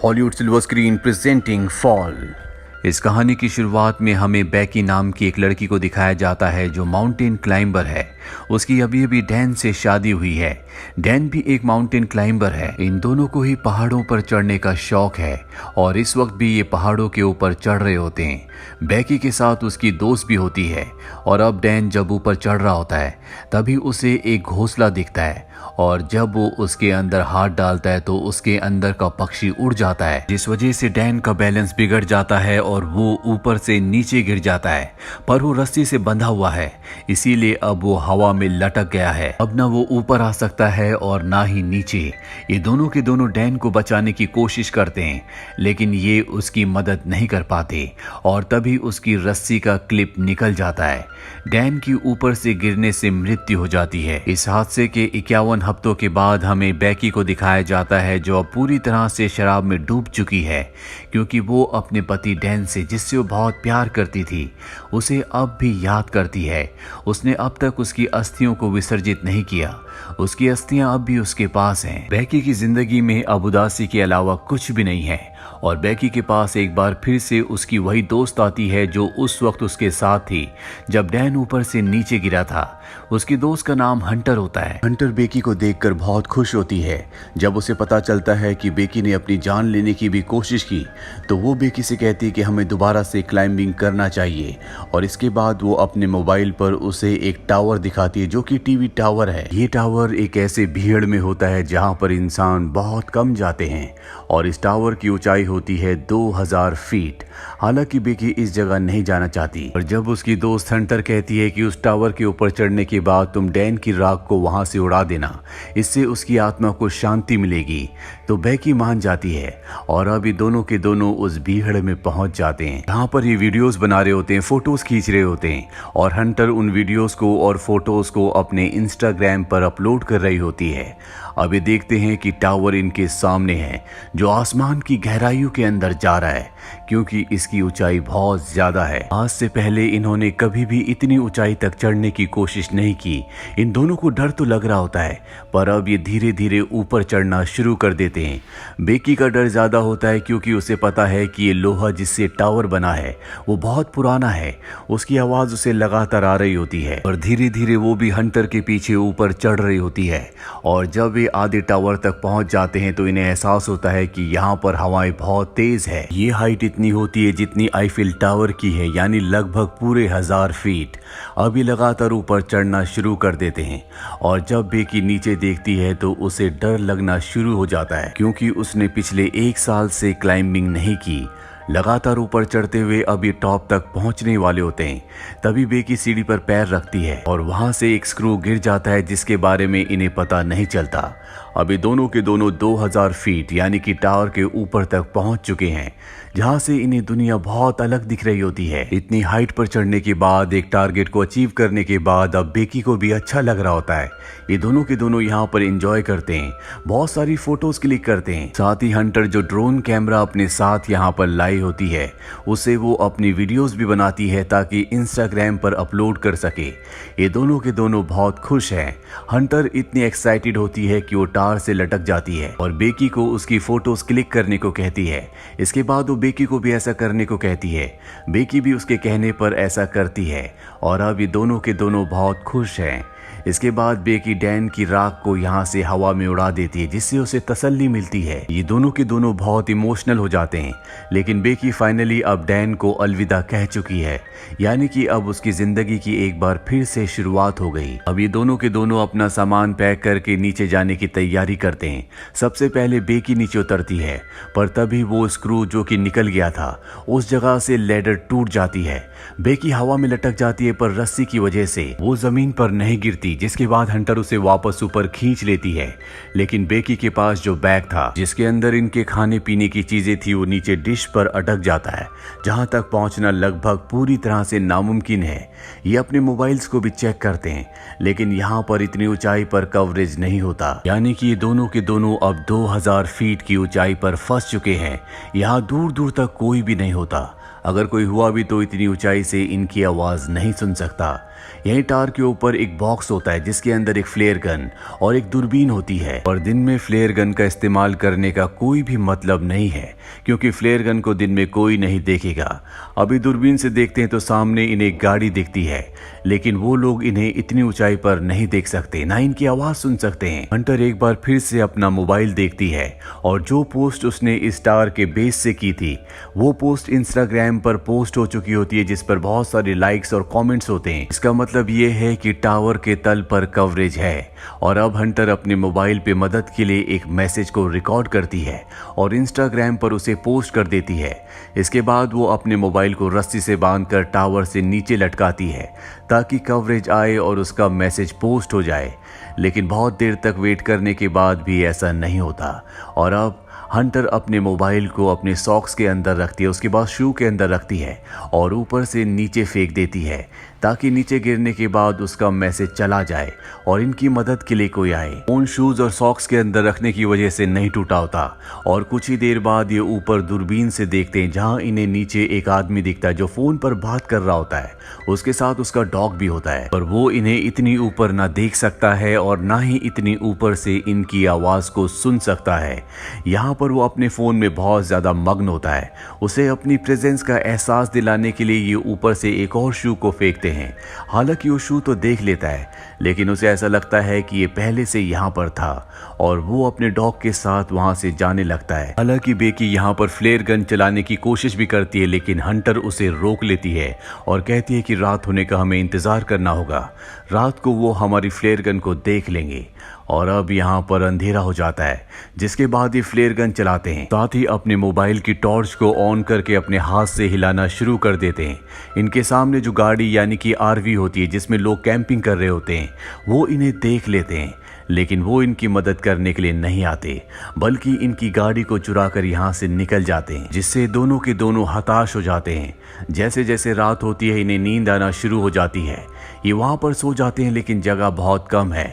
Hollywood silver screen presenting fall. इस कहानी की शुरुआत में हमें बैकी नाम की एक लड़की को दिखाया जाता है जो माउंटेन क्लाइंबर है। उसकी अभी अभी डैन से शादी हुई है। डैन भी एक माउंटेन क्लाइंबर है। इन दोनों को ही पहाड़ों पर चढ़ने का शौक है और इस वक्त भी ये पहाड़ों के ऊपर चढ़ रहे होते हैं। बैकी के साथ उसकी दोस्त भी होती है और अब डैन जब ऊपर चढ़ रहा होता है तभी उसे एक घोंसला दिखता है और जब वो उसके अंदर हाथ डालता है तो उसके अंदर का पक्षी उड़ जाता है, जिस वजह से डैन का बैलेंस बिगड़ जाता है और वो ऊपर से नीचे गिर जाता है। पर वो रस्सी से बंधा हुआ है, इसीलिए अब वो हवा में लटक गया है। अब ना वो ऊपर आ सकता है और ना ही नीचे। ये दोनों के दोनों डैन को बचाने की कोशिश करते हैं लेकिन ये उसकी मदद नहीं कर पाते और तभी उसकी रस्सी का क्लिप निकल जाता है। डैन की ऊपर से गिरने से मृत्यु हो जाती है। इस हादसे के 51 हफ्तों के बाद हमें बैकी को दिखाया जाता है जो अब पूरी तरह से शराब में डूब चुकी है, क्योंकि वो अपने पति डैन से, जिससे वो बहुत प्यार करती थी, उसे अब भी याद करती है। उसने अब तक उसकी अस्थियों को विसर्जित नहीं किया। उसकी अस्थियां अब भी उसके पास हैं। बैकी की जिंदगी में अब उदासी के अलावा कुछ भी नहीं है और बैकी के पास एक बार फिर से उसकी वही दोस्त आती है जो उस वक्त उसके साथ थी जब डैन ऊपर से नीचे गिरा था। उसकी दोस्त का नाम हंटर होता है। हंटर बैकी को देखकर बहुत खुश होती है। जब उसे पता चलता है कि बैकी ने अपनी जान लेने की भी कोशिश की तो वो बैकी से कहती है कि हमें दोबारा से क्लाइंबिंग करना चाहिए और इसके बाद वो अपने मोबाइल पर उसे एक टावर दिखाती है जो कि टीवी टावर है। ये टावर एक ऐसे भीड़ में होता है जहाँ पर इंसान बहुत कम जाते हैं और इस टावर की ऊंचाई होती है 2000 फीट। हालांकि बैकी इस जगह नहीं जाना चाहती और जब उसकी दोस्त हंटर कहती है कि उस टावर के ऊपर चढ़ने के बाद तुम डैन की राख को वहां से उड़ा देना, इससे उसकी आत्मा को शांति मिलेगी, तो बैकी मान जाती है और अभी दोनों के दोनों उस भीड़ में पहुंच जाते हैं। यहाँ पर ये वीडियोस बना रहे होते हैं, फोटोज खींच रहे होते हैं और हंटर उन वीडियोस को और फोटोज को अपने इंस्टाग्राम पर अपलोड कर रही होती है। अभी देखते हैं कि टावर इनके सामने है जो आसमान की गहराइयों के अंदर जा रहा है, क्योंकि इसकी ऊंचाई बहुत ज्यादा है। आज से पहले इन्होंने कभी भी इतनी ऊंचाई तक चढ़ने की कोशिश नहीं की। इन दोनों को डर तो लग रहा होता है पर अब ये धीरे धीरे ऊपर चढ़ना शुरू कर देते हैं। बैकी का डर ज्यादा होता है क्योंकि उसे पता है कि ये लोहा जिससे टावर बना है वो बहुत पुराना है। उसकी आवाज उसे लगातार आ रही होती है और धीरे धीरे वो भी हंटर के पीछे ऊपर चढ़ रही होती है और जब ये आधे टावर तक पहुंच जाते हैं तो इन्हें एहसास होता है कि यहाँ पर हवाएं बहुत तेज है। ये हाइट इतनी होती है जितनी आईफिल टावर की है, यानी लगभग पूरे 1000 फीट। अभी लगातार ऊपर चढ़ना शुरू कर देते हैं और जब बैकी नीचे देखती है तो उसे डर लगना शुरू हो जाता है क्योंकि उसने पिछले 1 साल से क्लाइंबिंग नहीं की। लगातार ऊपर चढ़ते हुए अब ये टॉप तक पहुंचने वाले होते हैं तभी बैकी सीढ़ी पर पैर रखती है और वहां से एक स्क्रू गिर जाता है जिसके बारे में इन्हें पता नहीं चलता। अभी दोनों के दोनों 2000 फीट यानी कि टावर के ऊपर तक पहुंच चुके हैं जहां से इन्हें दुनिया बहुत अलग दिख रही होती है। इतनी हाइट पर चढ़ने के बाद, एक टारगेट को अचीव करने के बाद अब बैकी को भी अच्छा लग रहा होता है। ये दोनों के दोनों यहाँ पर एंजॉय करते हैं, बहुत सारी फोटोज क्लिक करते हैं। साथ ही हंटर जो ड्रोन कैमरा अपने साथ यहाँ पर लाई होती है उसे वो अपनी वीडियोस भी बनाती है ताकि इंस्टाग्राम पर अपलोड कर सके। ये दोनों के दोनों बहुत खुश हैं। हंटर इतनी एक्साइटेड होती है कि वो टावर से लटक जाती है और बैकी को उसकी फोटोज क्लिक करने को कहती है। इसके बाद वो बैकी को भी ऐसा करने को कहती है। बैकी भी उसके कहने पर ऐसा करती है और अब ये दोनों के दोनों बहुत खुश हैं। इसके बाद बैकी डैन की राख को यहाँ से हवा में उड़ा देती है जिससे उसे तसल्ली मिलती है। ये दोनों के दोनों बहुत इमोशनल हो जाते हैं लेकिन बैकी फाइनली अब डैन को अलविदा कह चुकी है, यानी कि अब उसकी जिंदगी की एक बार फिर से शुरुआत हो गई। अब ये दोनों के दोनों अपना सामान पैक करके नीचे जाने की तैयारी करते हैं। सबसे पहले बैकी नीचे उतरती है पर तभी वो स्क्रू जो कि निकल गया था उस जगह से लैडर टूट जाती है। बैकी हवा में लटक जाती है पर रस्सी की वजह से वो जमीन पर नहीं गिरती, जिसके बाद हंटर उसे वापस ऊपर खींच लेती है। लेकिन बैकी के पास जो बैग था जिसके अंदर इनके खाने पीने की चीजें थी वो नीचे डिश पर अटक जाता है, जहां तक पहुंचना लगभग पूरी तरह से नामुमकिन है। ये अपने मोबाइल्स को भी चेक करते हैं लेकिन यहाँ पर इतनी ऊंचाई पर कवरेज नहीं होता, यानी कि ये दोनों के दोनों अब 2000 फीट की ऊंचाई पर फंस चुके हैं। यहाँ दूर दूर तक कोई भी नहीं होता। अगर कोई हुआ भी तो इतनी ऊंचाई से इनकी आवाज नहीं सुन सकता। यही टावर के ऊपर एक बॉक्स होता है जिसके अंदर एक फ्लेयर गन और एक दूरबीन होती है। और दिन में फ्लेयर गन का इस्तेमाल करने का कोई भी मतलब नहीं है, क्योंकि फ्लेयर गन को दिन में कोई नहीं देखेगा। अभी दूरबीन से देखते हैं तो सामने इन्हें एक गाड़ी दिखती है, लेकिन वो लोग इन्हें इतनी ऊंचाई पर नहीं देख सकते, ना इनकी आवाज सुन सकते हैं। हंटर एक बार फिर से अपना मोबाइल देखती है और जो पोस्ट उसने इस टावर के बेस से की थी वो पोस्ट इंस्टाग्राम पर पोस्ट हो चुकी होती है, जिस पर बहुत सारे लाइक्स और कमेंट्स होते हैं। इसका मतलब ये है कि टावर के तल पर कवरेज है। और अब हंटर अपने मोबाइल पे मदद के लिए एक मैसेज को रिकॉर्ड करती है और इंस्टाग्राम पर उसे पोस्ट कर देती है। इसके बाद वो अपने मोबाइल को रस्सी से बांधकर टावर से नीचे लटकाती है ताकि कवरेज आए और उसका मैसेज पोस्ट हो जाए। लेकिन बहुत देर तक वेट करने के बाद भी ऐसा नहीं होता और अब हंटर अपने मोबाइल को अपने सॉक्स के अंदर रखती है, उसके बाद शू के अंदर रखती है और ऊपर से नीचे फेंक देती है ताकि नीचे गिरने के बाद उसका मैसेज चला जाए और इनकी मदद के लिए कोई आए। फोन शूज और सॉक्स के अंदर रखने की वजह से नहीं टूटा होता और कुछ ही देर बाद ये ऊपर दूरबीन से देखते हैं जहां इन्हें नीचे एक आदमी दिखता है जो फोन पर बात कर रहा होता है। उसके साथ उसका डॉग भी होता है, पर वो इन्हें इतनी ऊपर ना देख सकता है और ना ही इतनी ऊपर से इनकी आवाज को सुन सकता है। यहाँ पर वो अपने फोन में बहुत ज्यादा मग्न होता है। उसे अपनी प्रेजेंस का एहसास दिलाने के लिए ये ऊपर से एक और शू को फेंकते हैं। हालांकि वो शू तो देख लेता है, लेकिन उसे ऐसा लगता है कि ये पहले से यहाँ पर था और वो अपने डॉग के साथ वहां से जाने लगता है। हालांकि बेकी यहाँ पर फ्लेयर गन चलाने की कोशिश भी करती है, लेकिन हंटर उसे रोक लेती है और कहती है कि रात होने का हमें इंतजार करना होगा, रात को वो हमारी फ्लेयर गन को देख लेंगे। और अब यहाँ पर अंधेरा हो जाता है, जिसके बाद ये फ्लेयर गन चलाते हैं, साथ ही अपने मोबाइल की टॉर्च को ऑन करके अपने हाथ से हिलाना शुरू कर देते हैं। इनके सामने जो गाड़ी यानी कि आरवी होती है जिसमें लोग कैंपिंग कर रहे होते हैं वो इन्हें देख लेते हैं, लेकिन वो इनकी मदद करने के लिए नहीं आते, बल्कि इनकी गाड़ी को चुरा कर यहाँ से निकल जाते हैं, जिससे दोनों के दोनों हताश हो जाते हैं। जैसे जैसे रात होती है इन्हें नींद आना शुरू हो जाती है। ये वहाँ पर सो जाते हैं, लेकिन जगह बहुत कम है।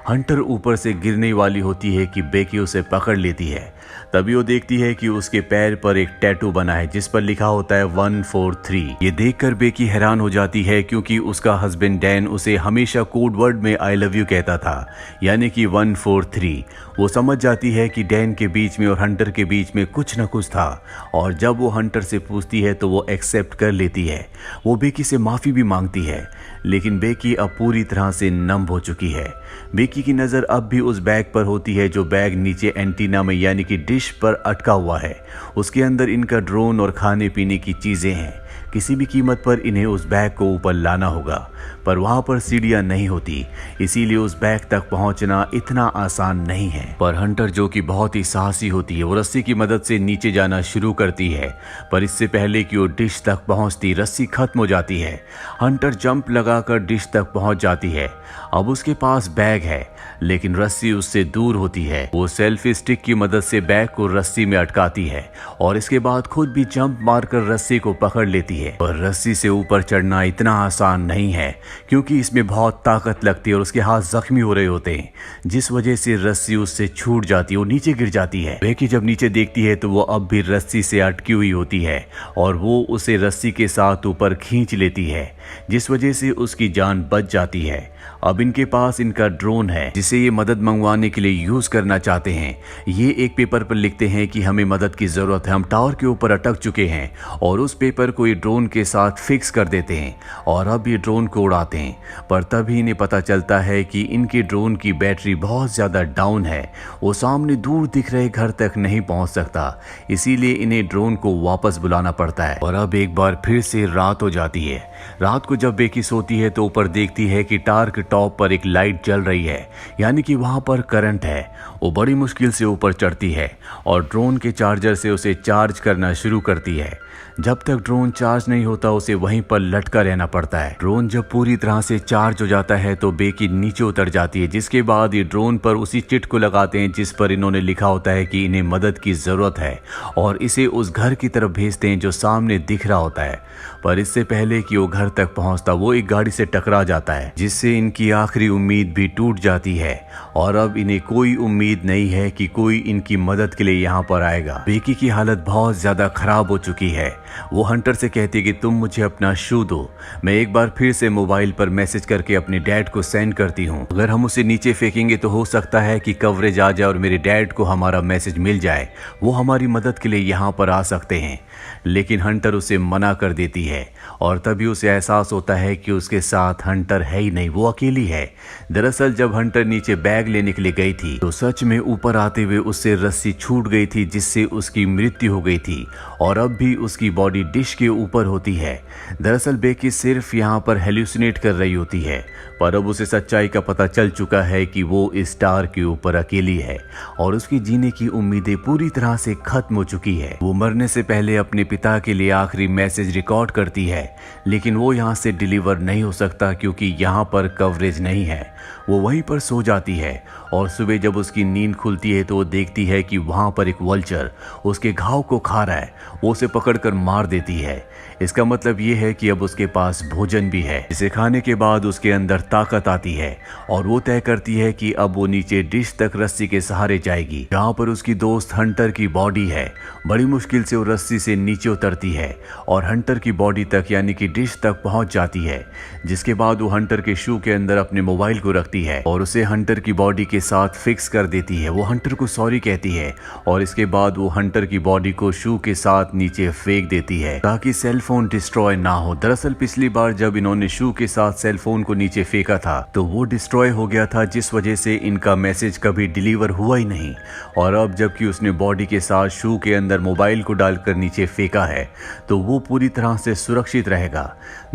हंटर ऊपर से गिरने वाली होती है कि बेकी उसे पकड़ लेती है। तभी वो देखती है कि उसके पैर पर एक टैटू बना है जिस पर लिखा होता है 143। ये देखकर बेकी हैरान हो जाती है, क्योंकि उसका हस्बैंड डैन उसे हमेशा कोड वर्ड में आई लव यू कहता था, यानी कि 143। वो समझ जाती है कि डैन के बीच में और हंटर के बीच में कुछ न कुछ था, और जब वो हंटर से पूछती है तो वो एक्सेप्ट कर लेती है। वो बेकी से माफ़ी भी मांगती है, लेकिन बेकी अब पूरी तरह से नम हो चुकी है। बेकी की नज़र अब भी उस बैग पर होती है जो बैग नीचे एंटीना में यानी कि डिश पर अटका हुआ है। उसके अंदर इनका ड्रोन और खाने पीने की चीज़ें हैं। किसी भी कीमत पर इन्हें उस बैग को ऊपर लाना होगा, पर वहाँ पर सीढ़ियाँ नहीं होती, इसीलिए उस बैग तक पहुँचना इतना आसान नहीं है। पर हंटर, जो कि बहुत ही साहसी होती है, वो रस्सी की मदद से नीचे जाना शुरू करती है, पर इससे पहले कि वो डिश तक पहुँचती रस्सी खत्म हो जाती है। हंटर जंप लगाकर डिश तक पहुँच जाती है। अब उसके पास बैग है, लेकिन रस्सी उससे दूर होती है। वो सेल्फी स्टिक की मदद से बैग को रस्सी में अटकाती है और इसके बाद खुद भी जंप मारकर रस्सी को पकड़ लेती है। और रस्सी से ऊपर चढ़ना इतना आसान नहीं है, क्योंकि इसमें बहुत ताकत लगती है और उसके हाथ जख्मी हो रहे होते हैं, जिस वजह से रस्सी उससे छूट जाती है, वो नीचे गिर जाती है। बेकी जब नीचे देखती है तो वो अब भी रस्सी से अटकी हुई होती है और वो उसे रस्सी के साथ ऊपर खींच लेती है, जिस वजह से उसकी जान बच जाती है। अब इनके पास इनका ड्रोन है जिसे ये मदद मंगवाने के लिए यूज करना चाहते हैं। ये एक पेपर पर लिखते हैं कि हमें मदद की जरूरत है, हम टावर के ऊपर अटक चुके हैं, और उस पेपर को ये ड्रोन के साथ फिक्स कर देते हैं और अब ये ड्रोन को उड़ाते हैं। पर तभी इन्हें पता चलता है कि इनके ड्रोन की बैटरी बहुत ज्यादा डाउन है, वो सामने दूर दिख रहे घर तक नहीं पहुंच सकता, इसीलिए इन्हें ड्रोन को वापस बुलाना पड़ता है। और अब एक बार फिर से रात हो जाती है। रात को जब बेकी सोती है तो ऊपर देखती है कि टावर के टॉप पर एक लाइट जल रही है, यानी कि वहां पर करंट है। वो बड़ी मुश्किल से ऊपर चढ़ती है और ड्रोन के चार्जर से उसे चार्ज करना शुरू करती है। जब तक ड्रोन चार्ज नहीं होता उसे वहीं पर लटका रहना पड़ता है। ड्रोन जब पूरी तरह से चार्ज हो जाता है तो बेकी नीचे उतर जाती है, जिसके बाद ये ड्रोन पर उसी चिट को लगाते हैं जिस पर इन्होंने लिखा होता है कि इन्हें मदद की जरूरत है, और इसे उस घर की तरफ भेजते हैं जो सामने दिख रहा होता है। पर इससे पहले कि वो घर तक तक पहुंचता वो एक गाड़ी से टकरा जाता है, जिससे इनकी आखिरी उम्मीद भी टूट जाती है और अब इन्हें कोई उम्मीद नहीं है कि कोई इनकी मदद के लिए यहाँ पर आएगा। बेकी की हालत बहुत ज्यादा खराब हो चुकी है। वो हंटर से कहती कि तुम मुझे अपना शू दो। मैं एक बार फिर से मोबाइल पर मैसेज करके अपने डैड को सेंड करती हूँ। अगर हम उसे नीचे फेंकेंगे तो हो सकता है कि कवरेज आ जाए और मेरे डैड को हमारा मैसेज मिल जाए। वो हमारी मदद के लिए यहाँ पर आ सकते हैं। लेकिन हंटर उसे मना कर देती है और तभी उसे एहसास होता है कि उसके साथ हंटर है ही नहीं, वो अकेली है। दरअसल जब हंटर नीचे बैग लेने के लिए गई थी तो सच में ऊपर आते हुए उससे रस्सी छूट गई थी, जिससे उसकी मृत्यु हो गई थी और अब भी उसकी बॉडी डिश के ऊपर होती है। दरअसल बेकी सिर्फ यहाँ पर हेल्यूसिनेट कर रही होती है, पर अब उसे सच्चाई का पता चल चुका है कि वो इस स्टार के ऊपर अकेली है और उसकी जीने की उम्मीदें पूरी तरह से खत्म हो चुकी है। वो मरने से पहले अपने पिता के लिए आखिरी मैसेज रिकॉर्ड करती है, लेकिन वो यहाँ से डिलीवर नहीं हो सकता क्योंकि यहाँ पर कवरेज नहीं है। वो वहीं पर सो जाती है और सुबह जब उसकी नींद खुलती है तो वो देखती है कि वहां पर एक वल्चर उसके घाव को खा रहा है। वो उसे पकड़कर मार देती है। इसका मतलब ये है कि अब उसके पास भोजन भी है, जिसे खाने के बाद उसके अंदर ताकत आती है और वो तय करती है कि अब वो नीचे डिश तक रस्सी के सहारे जाएगी, जहाँ पर उसकी दोस्त हंटर की बॉडी है। बड़ी मुश्किल से वो रस्सी से नीचे उतरती है और हंटर की बॉडी तक यानी कि डिश तक पहुंच जाती है, जिसके बाद वो हंटर के शू के अंदर अपने मोबाइल को रखती है और उसे हंटर की बॉडी के साथ फिक्स कर देती है। वो हंटर को सॉरी कहती है और इसके बाद वो हंटर की बॉडी को शू के साथ नीचे फेंक देती है ताकि सेल फोन डिस्ट्रॉय ना हो। दरअसल पिछली बार जब इन्होंने शू के साथ सेल फोन को नीचे फेंका था तो वो डिस्ट्रॉय हो गया था, जिस वजह से इनका मैसेज कभी डिलीवर हुआ ही नहीं। और अब जबकि उसने बॉडी के साथ शू के अंदर मोबाइल को डालकर नीचे फेंका है तो वो पूरी तरह से सुरक्षित रहेगा।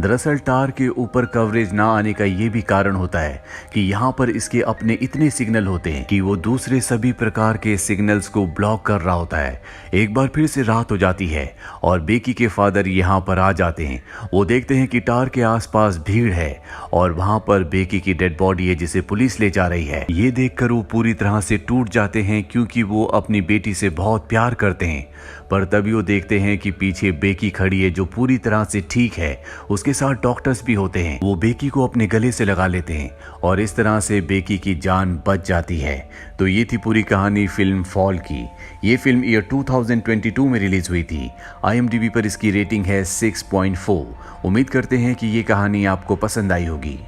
दरअसल टार के ऊपर कवरेज ना आने का ये भी कारण होता है कि यहाँ पर इसके अपने इतने सिग्नल होते हैं कि वो दूसरे सभी प्रकार के सिग्नल्स को ब्लॉक कर रहा होता है। एक बार फिर से रात हो जाती है और बेकी के फादर यहाँ पर आ जाते हैं। वो देखते हैं कि टार के आसपास भीड़ है और वहां पर बेकी की डेड बॉडी है जिसे पुलिस ले जा रही है। ये देखकर वो पूरी तरह से टूट जाते हैं क्योंकि वो अपनी बेटी से बहुत प्यार करते हैं। पर तभी वो देखते हैं कि पीछे बेकी खड़ी है जो पूरी तरह से ठीक है। उसके साथ डॉक्टर्स भी होते हैं। वो बेकी को अपने गले से लगा लेते हैं और इस तरह से बेकी की जान बच जाती है। तो ये थी पूरी कहानी फिल्म फॉल की। ये फिल्म ईयर 2022 में रिलीज हुई थी। IMDb पर इसकी रेटिंग है 6.4। उम्मीद करते हैं कि ये कहानी आपको पसंद आई होगी।